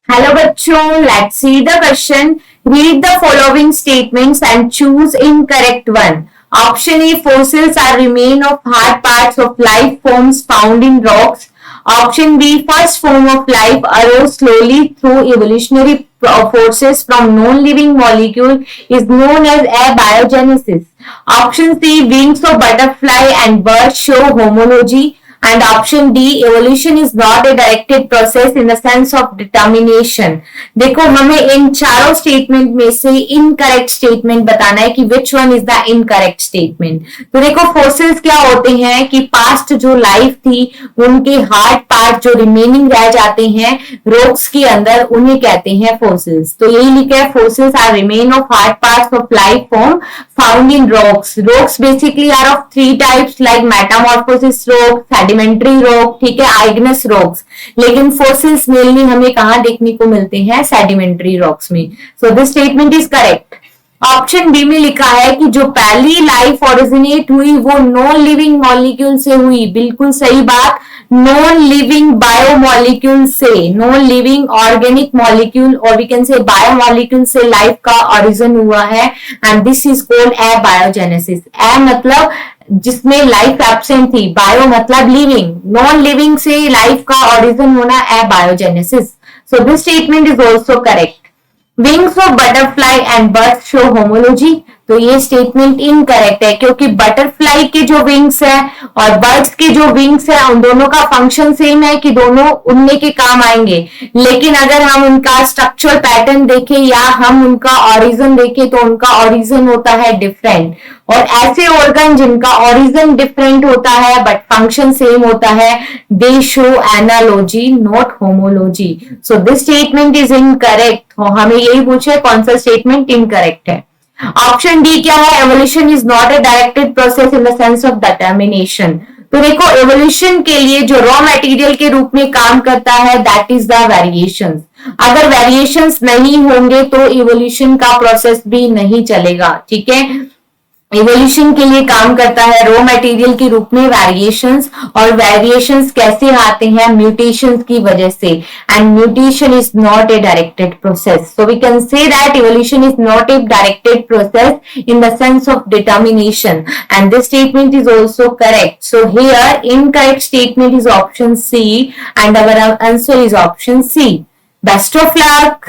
Hello बच्चों, let's see the question. Read the following statements and choose incorrect one. Option A, fossils are remain of hard parts of life forms found in rocks. Option B, first form of life arose slowly through evolutionary forces from non-living molecule is known as abiogenesis. Option C, wings of butterfly and bird show homology. And option D, evolution is not a directed process in the sense of determination. देखो हमें इन चारों statement में से incorrect statement बताना है कि which one is the incorrect statement. तो देखो फोसिल्स क्या होते हैं कि पास्ट जो लाइफ थी उनके हार्ड पार्ट जो रिमेनिंग रह जाते हैं रॉक्स के अंदर उन्हें कहते हैं फोसिल्स। तो यही लिखा है fossils are remain of hard parts of life form found in rocks. Rocks basically are of three types like metamorphosis rock, sedimentary rock, ठीक है, आइग्नस रॉक्स। लेकिन फोसिल्स मेनली हमें कहां देखने को मिलते हैं? सेडिमेंट्री रॉक्स में। So this statement is correct. Option B में लिखा है कि जो पहली लाइफ ओरिजिनेट हुई वो नॉन लिविंग मॉलिक्यूल से हुई। बिल्कुल सही बात, नॉन लिविंग बायोमॉलिक्यूल से, नॉन लिविंग ऑर्गेनिक मॉलिक्यूल और वी कैन से बायोमॉलिक्यूल से लाइफ का ओरिजिन हुआ है and this is called abiogenesis. A मतलब जिसमें लाइफ एब्सेंट थी, बायो मतलब लिविंग, नॉन लिविंग से लाइफ का ओरिजिन होना abiogenesis. So this statement is also correct. Wings of butterfly and birds show homology. तो ये स्टेटमेंट इनकरेक्ट है क्योंकि बटरफ्लाई के जो विंग्स है और बर्ड्स के जो विंग्स है उन दोनों का फंक्शन सेम है कि दोनों उड़ने के काम आएंगे। लेकिन अगर हम उनका स्ट्रक्चर पैटर्न देखें या हम उनका ओरिजिन देखें तो उनका ओरिजिन होता है डिफरेंट। और ऐसे ऑर्गन जिनका ओरिजिन डिफरेंट होता है बट फंक्शन सेम होता है, दे show analogy not homology. So this statement is incorrect. हमें यही पूछे कौन सा स्टेटमेंट इनकरेक्ट है। ऑप्शन डी क्या है? Evolution is not a directed process in the sense of determination. तो देखो एवोल्यूशन के लिए जो रॉ मटेरियल के रूप में काम करता है दैट इज द वेरिएशंस। अगर वेरिएशंस नहीं होंगे तो इवोल्यूशन का प्रोसेस भी नहीं चलेगा, ठीक है। इवोल्यूशन के लिए काम करता है रॉ मटेरियल के रूप में वेरिएशंस, और वेरिएशंस कैसे आते हैं? म्यूटेशंस की वजह से, and mutation is not a directed process. So we can say that evolution is not a directed process in the sense of determination and this statement is also correct. So here incorrect statement is option C and our answer is option C. Best of luck.